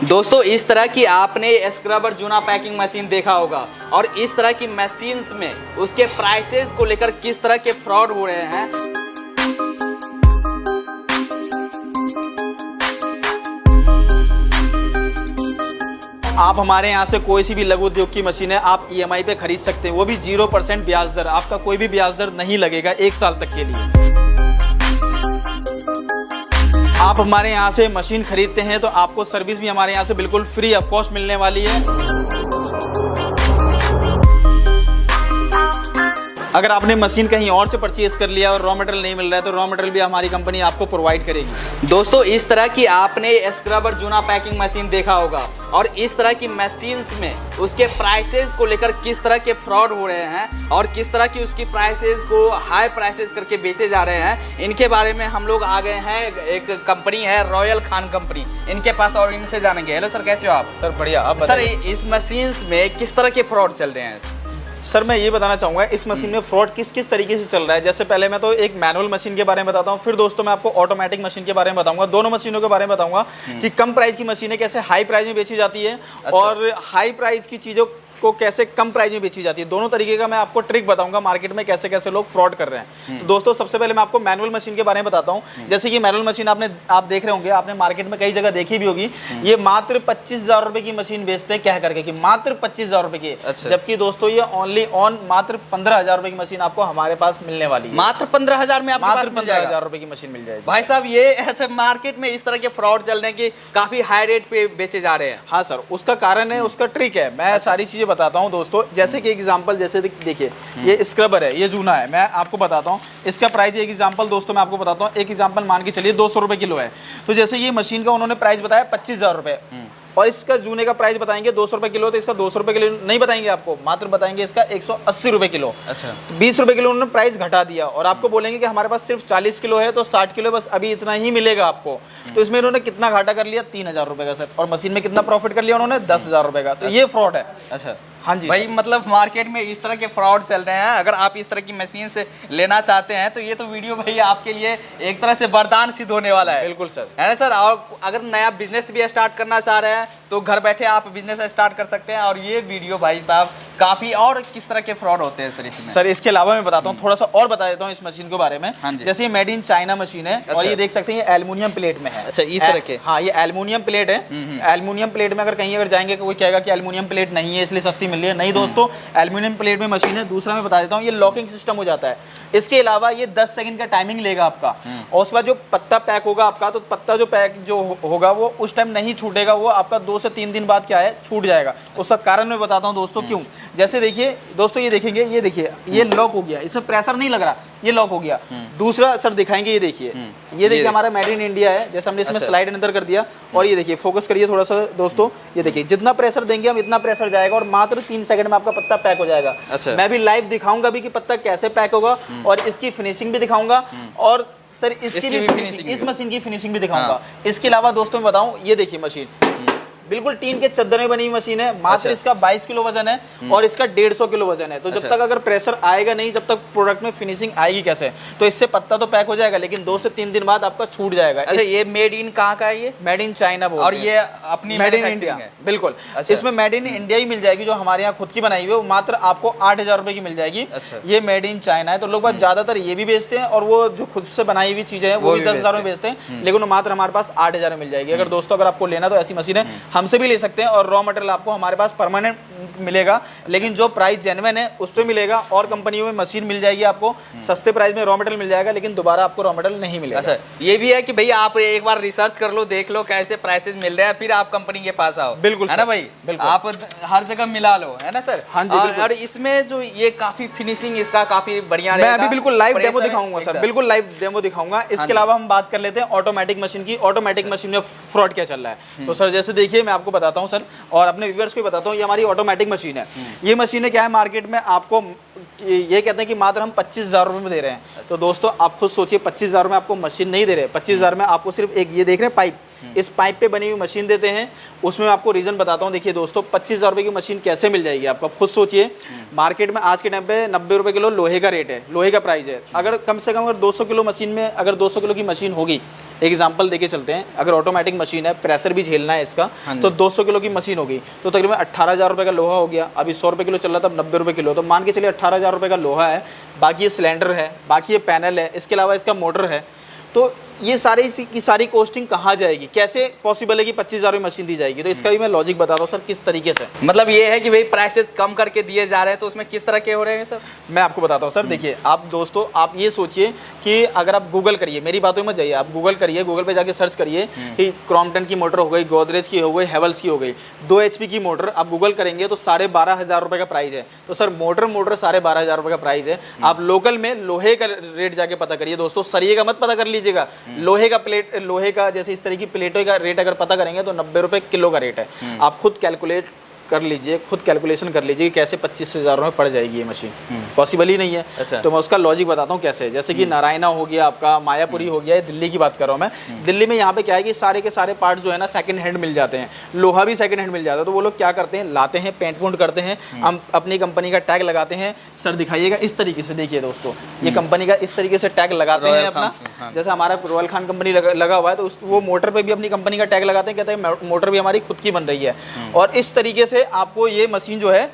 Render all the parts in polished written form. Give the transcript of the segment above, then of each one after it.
दोस्तों इस तरह की आपने स्क्रबर जूना पैकिंग मशीन देखा होगा और इस तरह की मशीन्स में उसके प्राइसेस को लेकर किस तरह के फ्रॉड हो रहे हैं। आप हमारे यहाँ से कोई सी भी लघु उद्योग की मशीनें आप ईएमआई पे खरीद सकते हैं, वो भी 0% ब्याज दर। आपका कोई भी ब्याज दर नहीं लगेगा 1 साल तक के लिए। आप हमारे यहाँ से मशीन खरीदते हैं तो आपको सर्विस भी हमारे यहाँ से बिल्कुल फ्री ऑफ कॉस्ट मिलने वाली है। अगर आपने मशीन कहीं और से परचेज कर लिया और रॉ मटेरियल नहीं मिल रहा है तो रॉ मटेरियल भी हमारी कंपनी आपको प्रोवाइड करेगी। दोस्तों इस तरह की आपने स्क्रबर जूना पैकिंग मशीन देखा होगा और इस तरह की मशीन्स में उसके प्राइसेस को लेकर किस तरह के फ्रॉड हो रहे हैं और किस तरह की उसकी प्राइसेस को हाई प्राइसेस करके बेचे जा रहे हैं, इनके बारे में हम लोग आ गए हैं। एक कंपनी है रॉयल खान कंपनी, इनके पास और इनसे जानेंगे। हेलो सर, कैसे हो आप? सर बढ़िया। आप सर इस मशीन्स में किस तरह के फ्रॉड चल रहे हैं? सर मैं ये बताना चाहूँगा इस मशीन में फ्रॉड किस किस तरीके से चल रहा है। जैसे पहले मैं तो एक मैनुअल मशीन के बारे में बताता हूँ, फिर दोस्तों मैं आपको ऑटोमेटिक मशीन के बारे में बताऊंगा। दोनों मशीनों के बारे में बताऊंगा कि कम प्राइस की मशीनें कैसे हाई प्राइस में बेची जाती है और हाई प्राइस की चीज़ों को कैसे कम प्राइस में बेची जाती है। दोनों तरीके का मैं आपको ट्रिक बताऊंगा मार्केट में कैसे कैसे लोग फ्रॉड कर रहे हैं। तो दोस्तों सबसे पहले मैं आपको मैनुअल मशीन के बारे में बताता हूं। जैसे कि मैनुअल मशीन आप देख रहे होंगे, आपने मार्केट में कई जगह देखी भी होगी। ये मात्र 25,000 रुपए की मशीन बेचते हैं कह करके कि मात्र 25,000 रुपए की। जबकि दोस्तों ये ओनली ऑन मात्र 15,000 रुपए की मशीन आपको हमारे पास मिलने वाली है। मात्र 15,000 में आपके पास 15,000 रुपए की मशीन मिल जाएगी। भाई साहब ये ऐसे मार्केट में इस तरह के फ्रॉड चल रहे हैं कि काफी हाई रेट पे बेचे जा रहे हैं। हाँ सर, उसका कारण है, उसका ट्रिक है। मैं सारी चीजें बताता हूँ दोस्तों। जैसे कि एग्जांपल, जैसे देखिए ये स्क्रबर है, ये जूना है। मैं आपको बताता हूँ इसका प्राइस। एक एग्जांपल दोस्तों मैं आपको बताता हूँ। एक एग्जांपल मान के चलिए 200 रुपए किलो है। तो जैसे ये मशीन का उन्होंने प्राइस बताया 25,000 रुपए और इसका जूने का प्राइस बताएंगे 200 रुपए किलो। तो इसका 200 रुपए किलो नहीं बताएंगे आपको, मात्र बताएंगे इसका 180 रुपए किलो। अच्छा, 20 रुपए किलो उन्होंने प्राइस घटा दिया और आपको बोलेंगे कि हमारे पास सिर्फ 40 किलो है तो 60 किलो बस अभी इतना ही मिलेगा आपको। तो इसमें इन्होंने कितना घाटा कर लिया? 3,000 रुपए का सर। और मशीन में कितना प्रॉफिट कर लिया उन्होंने? 10,000 रुपए का। तो ये फ्रॉड है। अच्छा हाँ जी भाई, मतलब मार्केट में इस तरह के फ्रॉड चल रहे हैं। अगर आप इस तरह की मशीन से लेना चाहते हैं तो ये तो वीडियो भाई आपके लिए एक तरह से वरदान सिद्ध होने वाला है। बिल्कुल सर, है ना सर। और अगर नया बिजनेस भी स्टार्ट करना चाह रहे हैं तो घर बैठे आप बिजनेस स्टार्ट कर सकते हैं। और ये वीडियो भाई साहब काफी और किस तरह के फ्रॉड होते हैं सर इसमें? सर इसके अलावा मैं बताता हूँ, थोड़ा सा और बता देता हूँ इस मशीन के बारे में। हाँ, जैसे ये मेड इन चाइना मशीन है और ये देख सकते हैं ये एल्युमिनियम प्लेट में है। अच्छा, इस तरह के? हाँ, ये एल्युमिनियम प्लेट है। एल्युमिनियम प्लेट में अगर कहीं जाएंगे कोई कहेगा कि एल्युमिनियम प्लेट नहीं है इसलिए सस्ती मिल रही है। नहीं दोस्तों, एल्युमिनियम प्लेट में मशीन है। दूसरा मैं बता देता हूँ, ये लॉकिंग सिस्टम हो जाता है। इसके अलावा ये 10 सेकंड का टाइमिंग लेगा आपका और उसके बाद जो पत्ता पैक होगा आपका, तो पत्ता जो पैक जो होगा वो उस टाइम नहीं छूटेगा, वो आपका 2 से 3 दिन बाद क्या है छूट जाएगा। उसका कारण मैं बताता हूँ दोस्तों क्यों। जैसे देखिए दोस्तों, ये देखेंगे, ये देखिए ये लॉक हो गया, इसमें प्रेशर नहीं लग रहा, ये लॉक हो गया। दूसरा सर दिखाएंगे, ये देखिए, ये देखिए हमारा मेड इन इंडिया है। जैसे हमने इसमें स्लाइड अंदर कर दिया और ये देखिए, फोकस करिए थोड़ा सा दोस्तों, ये देखिए जितना प्रेशर देंगे हम इतना प्रेशर जाएगा और मात्र 3 सेकंड में आपका पत्ता पैक हो जाएगा। अच्छा। मैं भी लाइव दिखाऊंगा भी कि पत्ता कैसे पैक होगा और इसकी फिनिशिंग भी दिखाऊंगा और सर इसकी भी फिनिशिंग, इस मशीन की फिनिशिंग भी दिखाऊंगा। इसके अलावा दोस्तों मैं बताऊं, ये देखिए मशीन बिल्कुल टीन के चद्दर में बनी हुई मशीन है। मात्र इसका 22 किलो वजन है और इसका 150 किलो वजन है। तो जब तक अगर प्रेशर आएगा नहीं, जब तक प्रोडक्ट में फिनिशिंग आएगी कैसे? तो इससे पत्ता तो पैक हो जाएगा लेकिन 2 से 3 दिन बाद आपका छूट जाएगा। अच्छा, ये मेड इन कहाँ का है? ये मेड इन चाइना बोलते हैं और ये अपनी मेड इन इंडिया है। बिल्कुल। अच्छा। इसमें मेड इन इंडिया ही मिल जाएगी, जो हमारे यहाँ खुद की बनाई हुई है। वो मात्र आपको 8,000 रुपए की मिल जाएगी। अच्छा। ये मेड इन चाइना है। तो लोग बात ज्यादातर ये भी बेचते हैं और वो जो खुद से बनाई हुई चीजें हैं वो भी 10,000 में बेचते हैं, लेकिन वो मात्र हमारे पास 8,000 में मिल जाएगी। अगर दोस्तों अगर आपको लेना तो ऐसी मशीन है हमसे भी ले सकते हैं और रॉ मटेरियल आपको हमारे पास परमानेंट मिलेगा, लेकिन जो प्राइस जेन्युइन है उस पे मिलेगा। और कंपनियों में मशीन मिल जाएगी आपको सस्ते प्राइस में, रॉ मटेरियल मिल जाएगा, लेकिन दोबारा आपको रॉ मटेरियल नहीं मिलेगा। अच्छा, ये भी है कि भाई आप एक बार रिसर्च कर लो, देख लो कैसे प्राइसेस मिल रहे हैं, फिर आप कंपनी के पास आओ। बिल्कुल है ना भाई, बिल्कुल। आप हर जगह मिला लो, है ना सर? हाँ जी। और इसमें जो ये काफी फिनिशिंग इसका काफी बढ़िया मैं अभी बिल्कुल लाइव डेमो दिखाऊंगा सर, बिल्कुल लाइव डेमो दिखाऊंगा। इसके अलावा हम बात कर लेते हैं ऑटोमेटिक मशीन की। ऑटोमेटिक मशीन में फ्रॉड क्या चल रहा है तो सर जैसे देखिए मैं आपको बताता हूँ सर, और अपने व्यूअर्स को बताता हूँ। ये हमारी ऑटोमेटिक मशीन है। ये मशीनें क्या है मार्केट में आपको ये कहते हैं कि मात्र हम 25,000 रुपए में दे रहे हैं। तो दोस्तों आप खुद सोचिए, 25,000 में आपको मशीन नहीं दे रहे। 25,000 में आपको सिर्फ एक ये देख रहे हैं पाइप, इस पाइप पे बनी हुई मशीन देते हैं। उसमें आपको रीजन बताता हूँ। देखिए दोस्तों, 25,000 रुपए की मशीन कैसे मिल जाएगी आपको, खुद सोचिए। मार्केट में आज के टाइम पे 90 रुपए किलो लोहे का रेट है, लोहे का प्राइस है। अगर कम से कम अगर 200 किलो मशीन में अगर 200 किलो की मशीन होगी एग्जांपल देके चलते हैं, अगर ऑटोमेटिक मशीन है, प्रेशर भी झेलना है इसका, हाँ तो 200 किलो की मशीन होगी तो तकरीबन 18,000 रुपये का लोहा हो गया। अभी 100 रुपये किलो चल रहा था, अब 90 रुपये किलो, तो मान के चलिए 18,000 रुपये का लोहा है, बाकी ये सिलेंडर है, बाकी ये पैनल है, इसके अलावा इसका मोटर है। तो ये सारी कॉस्टिंग कहाँ जाएगी, कैसे पॉसिबल है कि 25,000 में मशीन दी जाएगी? तो इसका भी मैं लॉजिक बता रहा हूँ सर किस तरीके से। मतलब ये है कि भाई प्राइसेस कम करके दिए जा रहे हैं, तो उसमें किस तरह के हो रहे हैं सर? मैं आपको बताता हूँ सर। देखिए आप दोस्तों, आप ये सोचिए कि अगर आप गूगल करिए, मेरी बातों में जाइए, आप गूगल करिए, गूगल पे जाके सर्च करिए कि क्रॉम्पटन की मोटर हो गई, गोदरेज की हो गई, हेवल्स की हो गई, 2 HP की मोटर आप गूगल करेंगे तो 12,500 रुपये का प्राइस है। तो सर मोटर 12,500 रुपये का प्राइस है। आप लोकल में लोहे का रेट जाके पता करिए दोस्तों, सरिये का मत पता कर लीजिएगा, लोहे का प्लेट, लोहे का जैसे इस तरह की प्लेटों का रेट अगर पता करेंगे तो 90 रुपये किलो का रेट है। आप खुद कैलकुलेट कर लीजिए, खुद कैलकुलेशन कर लीजिए कि कैसे 25,000 में पड़ जाएगी ये मशीन। पॉसिबल ही नहीं है। अच्छा। तो मैं उसका लॉजिक बताता हूँ कैसे। जैसे कि नारायणा हो गया आपका, मायापुरी हो गया, दिल्ली की बात कर रहा हूँ मैं। दिल्ली में यहाँ पे क्या है कि सारे के सारे पार्ट जो है ना सेकंड हैंड मिल जाते हैं, लोहा भी सेकंड हैंड मिल जाता है। तो वो लोग क्या करते हैं, लाते हैं, पेंट वूंट करते हैं, हम अपनी कंपनी का टैग लगाते हैं। सर दिखाइएगा इस तरीके से, देखिए दोस्तों ये कंपनी का इस तरीके से टैग लगाते हैं अपना। जैसे हमारा रॉयल खान कंपनी लगा हुआ है, तो वो मोटर पे भी अपनी कंपनी का टैग लगाते हैं, कहते हैं मोटर भी हमारी खुद की बन रही है। और इस तरीके से आपको ये मशीन जो है,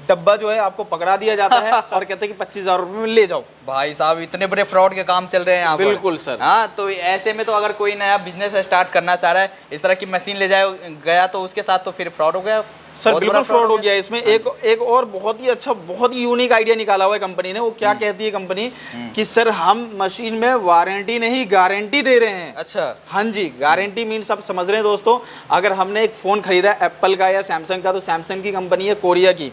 डब्बा जो है आपको पकड़ा दिया जाता है और कहते हैं कि 25,000 रुपये में ले जाओ। भाई साहब इतने बड़े फ्रॉड के काम चल रहे हैं यहाँ पर। बिल्कुल सर। हाँ, तो ऐसे में तो अगर कोई नया बिजनेस स्टार्ट करना चाह रहा है, इस तरह की मशीन ले गया तो उसके साथ तो फिर फ्रॉड हो गया सर। बिल्कुल फ्रॉड हो गया। इसमें एक और बहुत ही अच्छा, बहुत ही यूनिक आइडिया निकाला हुआ है कंपनी ने। वो क्या कहती है कंपनी कि सर हम मशीन में वारंटी नहीं गारंटी दे रहे हैं। अच्छा। हाँ जी, गारंटी मीन्स आप समझ रहे हैं दोस्तों, अगर हमने एक फ़ोन खरीदा है एप्पल का या सैमसंग का, तो सैमसंग की कंपनी है कोरिया की,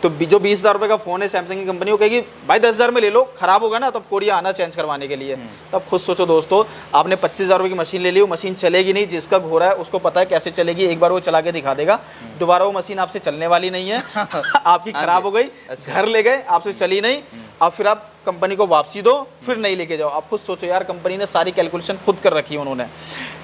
तो जो 20,000 रुपये का फ़ोन है सैमसंग की कंपनी, वो कहेगी भाई 10,000 में ले लो, खराब होगा ना तो अब कोरिया आना चेंज करवाने के लिए। तो अब खुद सोचो दोस्तों, आपने 25,000 रुपये की मशीन ले ली, वो मशीन चलेगी नहीं, जिसका घोड़ा है उसको पता है कैसे चलेगी, एक बार वो चला के दिखा देगा, दोबारा वो मशीन आपसे चलने वाली नहीं है। आपकी खराब हो गई, घर ले गए, आपसे चली नहीं, अब फिर आप कंपनी को वापसी दो, फिर नहीं लेके जाओ। आप खुद सोचो यार, कंपनी ने सारी कैलकुलेशन खुद कर रखी है उन्होंने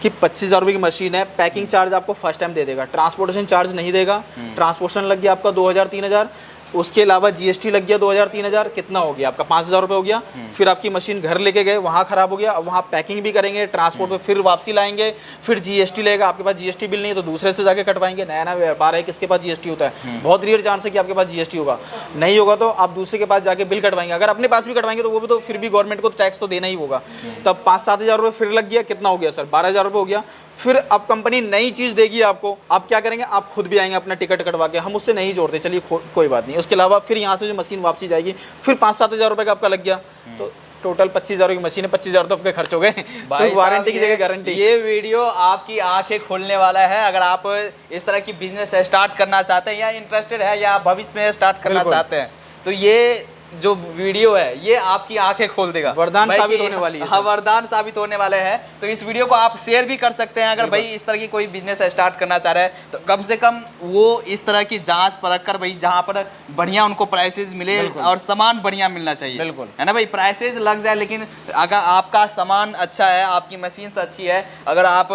कि 25,000 रुपये की मशीन है, पैकिंग चार्ज आपको फर्स्ट टाइम दे देगा, ट्रांसपोर्टेशन चार्ज नहीं देगा, ट्रांसपोर्टेशन लग गया आपका 2,000-3,000, उसके अलावा जीएसटी लग गया 2,000-3,000, कितना हो गया आपका 5,000 रुपये हो गया। फिर आपकी मशीन घर लेके गए, वहाँ खराब हो गया, अब वहाँ पैकिंग भी करेंगे, ट्रांसपोर्ट पे फिर वापसी लाएंगे, फिर जीएसटी लेगा। आपके पास जीएसटी बिल नहीं है तो दूसरे से जाके कटवाएंगे। नया नया व्यापार है, किसके पास जीएसटी होता है? बहुत रेयर चांस है कि आपके पास जीएसटी होगा। नहीं होगा तो आप दूसरे के पास जाके बिल कटवाएंगे। अगर अपने पास भी कटवाएंगे तो वो भी तो फिर भी गवर्नमेंट को टैक्स तो देना ही होगा। तब 5-7 रुपये फिर लग गया, कितना हो गया सर? 12,000 रुपये हो गया। फिर अब कंपनी नई चीज़ देगी आपको, आप क्या करेंगे? आप खुद भी आएंगे अपना टिकट कटवा के, हम उससे नहीं जोड़ते, चलिए कोई बात नहीं। उसके अलावा फिर यहाँ से जो मशीन वापसी जाएगी, फिर 5-7 रुपये का आपका लग गया, तो टोटल 25,000 की मशीन है, 25,000 तो आपके खर्च हो गए। तो वारंटी की जगह गारंटी। ये वीडियो आपकी आंखें खोलने वाला है। अगर आप इस तरह की बिजनेस स्टार्ट करना चाहते हैं या इंटरेस्टेड है या भविष्य में स्टार्ट करना चाहते हैं, तो ये जो वीडियो है ये आपकी आंखें खोल देगा, वरदान साबित होने वाली है। हाँ, वरदान साबित होने वाले हैं। तो इस वीडियो को आप शेयर भी कर सकते हैं। अगर भाई इस तरह की कोई बिजनेस स्टार्ट करना चाह रहा है तो कम से कम वो इस तरह की जांच परख कर, भाई जहाँ पर बढ़िया उनको प्राइसेस मिले और सामान बढ़िया मिलना चाहिए, बिल्कुल है ना भाई। प्राइसेस लग जाए लेकिन अगर आपका सामान अच्छा है, आपकी मशीन अच्छी है, अगर आप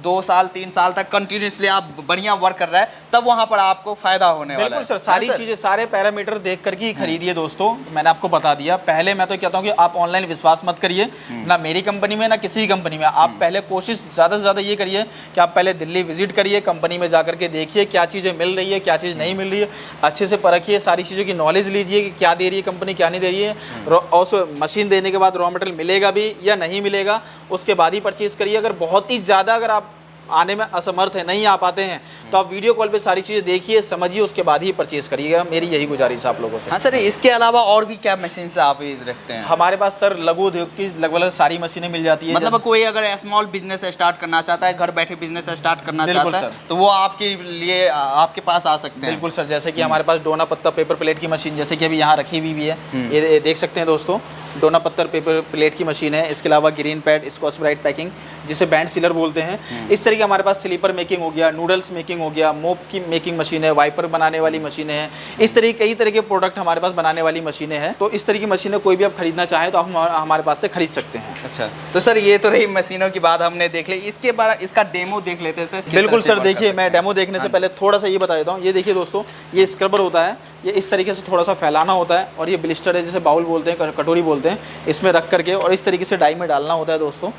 2 साल 3 साल तक कंटिन्यूसली आप बढ़िया वर्क कर रहे हैं, तब वहाँ पर आपको फायदा होने वाला है। सर सारी चीजें, सारे पैरामीटर देख करके ही खरीदिए दोस्तों। मैंने आपको बता दिया। पहले मैं तो कहता हूँ कि आप ऑनलाइन विश्वास मत करिए, ना मेरी कंपनी में ना किसी कंपनी में। आप पहले कोशिश ज़्यादा से ज़्यादा ये करिए कि आप पहले दिल्ली विजिट करिए, कंपनी में जाकर के देखिए क्या चीज़ें मिल रही है, क्या चीज़ नहीं मिल रही है, अच्छे से परखिए, सारी चीज़ों की नॉलेज लीजिए कि क्या दे रही है कंपनी, क्या नहीं दे रही है। और मशीन देने के बाद रॉ मटेरियल मिलेगा भी या नहीं मिलेगा, उसके बाद ही परचेज़ करिए। अगर बहुत ही ज़्यादा अगर आप आने में असमर्थ है, नहीं आ पाते हैं, तो आप वीडियो कॉल पे सारी चीज़ें देखिए, समझिए, उसके बाद ही परचेज करिएगा। मेरी यही गुजारिश है आप लोगों से। हाँ सर, इसके अलावा और भी क्या मशीन से आप रखते हैं? हमारे पास सर लघु उद्योग की लगभग सारी मशीनें मिल जाती है। मतलब कोई अगर स्मॉल बिजनेस स्टार्ट करना चाहता है, घर बैठे बिजनेस स्टार्ट करना चाहता है, तो वो आपके लिए आपके पास आ सकते हैं। बिल्कुल सर, जैसे कि हमारे पास डोना पत्ता पेपर प्लेट की मशीन, जैसे कि अभी यहाँ रखी हुई है, ये देख सकते हैं दोस्तों, डोना पत्थर पेपर प्लेट की मशीन है। इसके अलावा green pad, scotch bright packing, जिसे बैंड सीलर बोलते हैं। इस तरह की हमारे पास स्लीपर मेकिंग हो गया, नूडल्स मेकिंग हो गया, मोप की मेकिंग मशीन है, वाइपर बनाने वाली मशीनें हैं। इस तरह कई तरह के प्रोडक्ट हमारे पास बनाने वाली मशीनें हैं। तो इस तरह की मशीनें कोई भी आप खरीदना चाहें तो आप हमारे पास से खरीद सकते हैं। अच्छा, तो सर ये तो रही मशीनों की बात हमने देख ली, इसके बाद इसका डेमो देख लेते हैं सर। बिल्कुल सर, देखिए मैं डेमो देखने से पहले थोड़ा सा ये बता देता हूँ। ये देखिए दोस्तों, ये स्क्रबर होता है, ये इस तरीके से थोड़ा सा फैलाना होता है, और ये ब्लिस्टर है, जैसे बाउल बोलते हैं, कटोरी बोलते हैं, इसमें रख करके और इस तरीके से डाई में डालना होता है दोस्तों।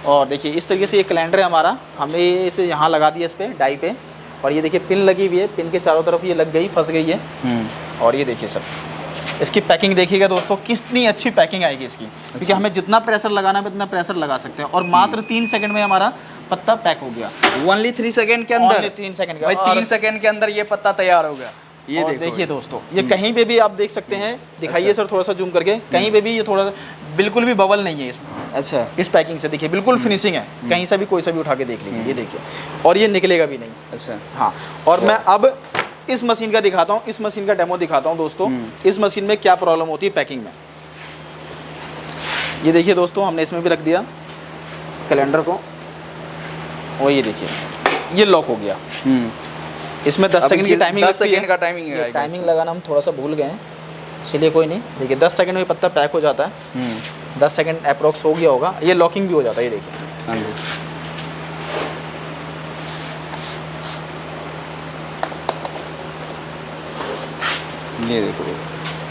और देखिए इस तरीके से ये कैलेंडर है हमारा, हमने इसे यहाँ लगा दिया इस पर डाई पे, और ये देखिए पिन लगी हुई है, पिन के चारों तरफ ये लग गई, फंस गई है। और ये देखिए सर इसकी पैकिंग देखिएगा दोस्तों, कितनी अच्छी पैकिंग आएगी इसकी, क्योंकि हमें जितना प्रेशर लगाना है उतना प्रेशर लगा सकते हैं। और मात्र 3 सेकंड में हमारा पत्ता पैक हो गया। ओनली 3 सेकंड के अंदर? 3 सेकंड का भाई 3 सेकंड के अंदर ये पत्ता तैयार हो गया। ये देखिए दोस्तों, ये कहीं पे भी आप देख सकते हैं, दिखाइए सर थोड़ा सा जूम करके, कहीं पे भी ये थोड़ा बिल्कुल भी बबल नहीं है इसमें। अच्छा, इस पैकिंग से देखिए बिल्कुल फिनिशिंग है, कहीं से भी कोई सा भी उठा के देख लीजिए, ये देखिए, और ये निकलेगा भी नहीं। अच्छा हाँ, और मैं अब इस मशीन का दिखाता हूँ, इस मशीन का डेमो दिखाता हूँ दोस्तों, इस मशीन में क्या प्रॉब्लम होती है पैकिंग में। ये देखिए दोस्तों, हमने इसमें भी रख दिया कैलेंडर को, और ये देखिए ये लॉक हो गया। इसमें 10 सेकंड की टाइमिंग, 10 सेकंड का टाइमिंग लगाना हम थोड़ा सा भूल गए हैं, चलिए कोई नहीं। देखिए 10 सेकंड में पत्ता पैक हो जाता है, 10 सेकंड अप्रोक्स हो गया होगा, ये लॉकिंग भी हो जाता है। ये देखिए, हाँ जी,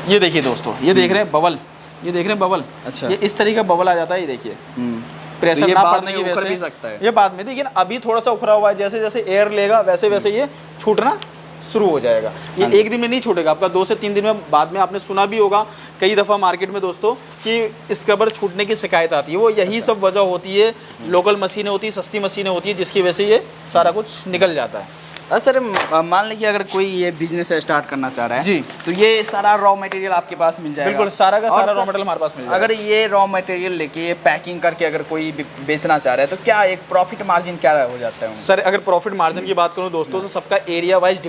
ये देखिए दोस्तों, ये देख रहे हैं बबल, ये देख रहे हैं बबल। अच्छा, ये इस तरीके का बबल आ जाता है, ये देखिए प्रेशर तो ना पड़ने की वजह भी से सकता है ये बाद में, देखिए अभी थोड़ा सा उखड़ा हुआ है, जैसे जैसे एयर लेगा वैसे वैसे ये छूटना शुरू हो जाएगा। ये एक दिन में नहीं छूटेगा आपका, 2 से 3 दिन में। बाद में आपने सुना भी होगा कई दफ़ा मार्केट में दोस्तों कि स्क्रबर छूटने की शिकायत आती है, वो यही सब वजह होती है, लोकल मशीनें होती है, सस्ती मशीनें होती है, जिसकी वजह से ये सारा कुछ निकल जाता है। सर मान लीजिए अगर कोई ये बिजनेस स्टार्ट करना चाह रहा है जी, तो ये सारा रॉ मटेरियल आपके पास मिल जाएगा? बिल्कुल, सारा का सारा रॉ मटेरियल हमारे पास मिल जाएगा। अगर ये रॉ मटेरियल लेके ये पैकिंग करके अगर कोई बेचना चाह रहा है तो क्या एक प्रॉफिट मार्जिन क्या हो जाता है? सर अगर प्रॉफिट मार्जिन की बात करूं दोस्तों, तो सबका एरिया वाइज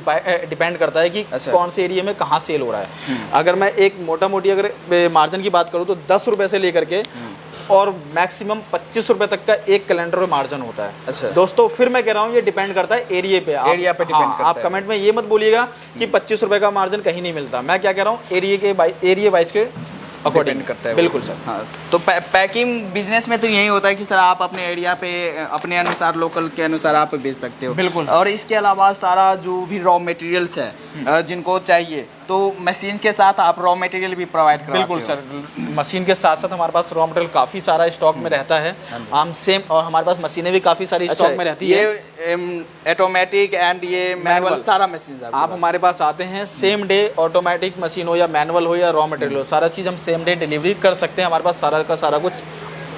डिपेंड करता है कि कौन से एरिया में कहाँ सेल हो रहा है। अगर मैं एक मोटा मोटी अगर मार्जिन की बात करूँ तो 10 रुपये से लेकर के और मैक्सिमम 25 रुपए तक का एक कैलेंडर में मार्जिन होता है। अच्छा दोस्तों, फिर मैं कह रहा हूँ ये डिपेंड करता है एरिया पे, एरिया पे डिपेंड करता है। आप कमेंट में ये मत बोलिएगा कि 25 रुपए का मार्जिन कहीं नहीं मिलता। मैं क्या कह रहा हूँ, एरिया वाइज के अकॉर्डिंग करता है। बिल्कुल सर। हाँ, तो पैकिंग बिजनेस में तो यही होता है कि सर आप अपने एरिया पे अपने अनुसार, लोकल के अनुसार आप बेच सकते हो। बिल्कुल। और इसके अलावा सारा जो भी रॉ मटेरियल्स है जिनको चाहिए, तो मशीन के साथ आप रॉ मटेरियल भी प्रोवाइड कराते हो? बिल्कुल सर, मशीन के साथ साथ हमारे पास रॉ मटेरियल काफ़ी सारा स्टॉक में रहता है। हम सेम, और हमारे पास मशीनें भी काफ़ी सारी स्टॉक में रहती है। ये ऑटोमेटिक एंड ये मैनुअल सारा मशीन आप हमारे पास आते हैं, सेम डे ऑटोमेटिक मशीन हो या मैनुअल हो या रॉ मटेरियल हो, सारा चीज़ हम सेम डे डिलीवरी कर सकते हैं। हमारे पास सारा का सारा कुछ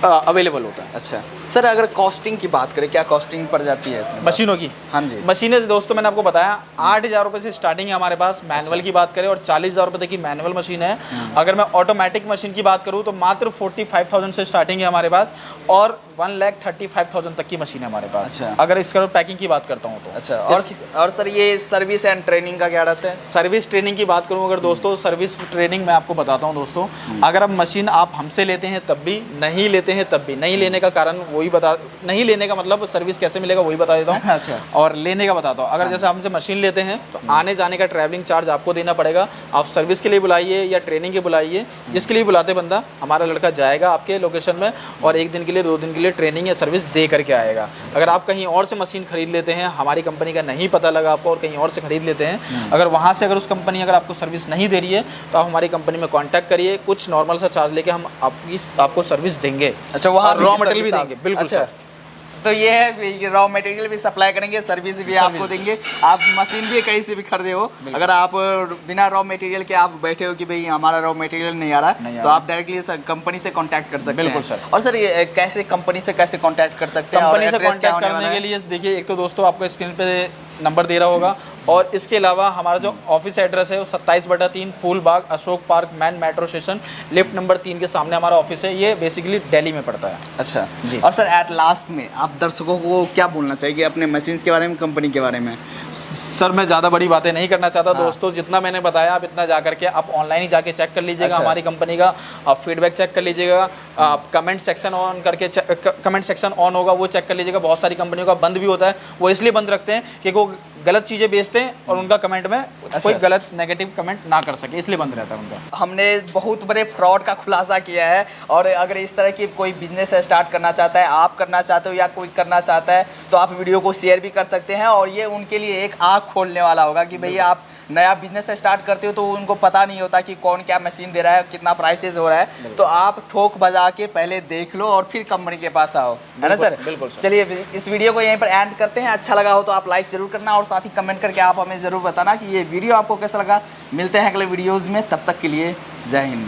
अवेलेबल होता है। अच्छा सर, अगर कॉस्टिंग की बात करें, क्या कॉस्टिंग पड़ जाती है मशीनों की? हाँ जी, मशीनें दोस्तों मैंने आपको बताया 8,000 रुपये से स्टार्टिंग है हमारे पास मैनुअल की बात करें, और 40,000 रुपये तक की मैनुअल मशीन है। अगर मैं ऑटोमेटिक मशीन की बात करूँ तो मात्र 45,000 से स्टार्टिंग है हमारे पास, और 1,35,000 तक की मशीन है हमारे पास। अच्छा। अगर इसका पैकिंग की बात करता हूँ तो। अच्छा, और सर ये सर्विस एंड ट्रेनिंग का क्या रहता है? सर्विस ट्रेनिंग की बात करूँ अगर दोस्तों, सर्विस ट्रेनिंग मैं आपको बताता हूँ दोस्तों। अगर आप मशीन आप हमसे लेते हैं तब भी, नहीं लेते हैं तब भी। नहीं लेने का कारण वही बता, नहीं लेने का मतलब सर्विस कैसे मिलेगा वही बता देता हूँ। अच्छा। और लेने का बताता हूँ। अगर जैसे हमसे मशीन लेते हैं तो आने जाने का ट्रैवलिंग चार्ज आपको देना पड़ेगा। आप सर्विस के लिए बुलाइए या ट्रेनिंग के बुलाइए, जिसके लिए बुलाते बंदा, हमारा लड़का जाएगा आपके लोकेशन में और 1 दिन के लिए 2 दिन के लिए ट्रेनिंग या सर्विस दे करके आएगा। अगर आप कहीं और से मशीन खरीद लेते हैं, हमारी कंपनी का नहीं पता लगा आपको और कहीं और से खरीद लेते हैं, अगर वहाँ से अगर उस कंपनी अगर आपको सर्विस नहीं दे रही है तो आप हमारी कंपनी में कॉन्टैक्ट करिए, कुछ नॉर्मल सा चार्ज लेके हम आपको सर्विस देंगे। अच्छा, वहाँ रॉ मटेरियल भी देंगे। बिल्कुल। अच्छा, तो ये है रॉ मटेरियल भी सप्लाई करेंगे, सर्विस भी आपको देंगे। आप मशीन भी कहीं से भी खरीदे हो, अगर आप बिना रॉ मटेरियल के आप बैठे हो कि भाई हमारा रॉ मटेरियल नहीं आ रहा, तो आप डायरेक्टली सर कंपनी से कांटेक्ट कर सकते हैं। बिल्कुल सर। और सर ये कैसे कंपनी से कैसे कांटेक्ट कर सकते हैं? कंपनी से कांटेक्ट करने के लिए देखिए, एक तो दोस्तों आपको स्क्रीन पे नंबर दे रहा होगा, और इसके अलावा हमारा जो ऑफिस एड्रेस है वो 27/3 Phoolbagh, Ashok park, man metro station, lift number 3 के सामने हमारा ऑफिस है। ये बेसिकली दिल्ली में पड़ता है। अच्छा जी। और सर एट लास्ट में आप दर्शकों को क्या बोलना चाहिए अपने मशीन्स के बारे में, कंपनी के बारे में? सर मैं ज़्यादा बड़ी बातें नहीं करना चाहता दोस्तों, जितना मैंने बताया आप इतना जा करके आप ऑनलाइन ही जाके चेक कर लीजिएगा। अच्छा। हमारी कंपनी का आप फीडबैक चेक कर लीजिएगा, आप कमेंट सेक्शन ऑन करके कमेंट सेक्शन ऑन होगा वो चेक कर लीजिएगा। बहुत सारी कंपनियों का बंद भी होता है, वो इसलिए बंद रखते हैं कि वो गलत चीज़ें बेचते हैं और उनका कमेंट में कोई गलत नेगेटिव कमेंट ना कर सके, इसलिए बंद रहता है उनका। हमने बहुत बड़े फ्रॉड का खुलासा किया है, और अगर इस तरह की कोई बिजनेस स्टार्ट करना चाहता है, आप करना चाहते हो या कोई करना चाहता है, तो आप वीडियो को शेयर भी कर सकते हैं, और ये उनके लिए एक आँख खोलने वाला होगा कि भैया आप नया बिजनेस स्टार्ट करते हो तो उनको पता नहीं होता कि कौन क्या मशीन दे रहा है, कितना प्राइसेस हो रहा है, तो आप ठोक बजा के पहले देख लो और फिर कंपनी के पास आओ, है ना सर? बिल्कुल सर। चलिए इस वीडियो को यहीं पर एंड करते हैं। अच्छा लगा हो तो आप लाइक जरूर करना और साथ ही कमेंट करके आप हमें ज़रूर बताना कि ये वीडियो आपको कैसा लगा। मिलते हैं अगले वीडियोज़ में, तब तक के लिए जय हिंद।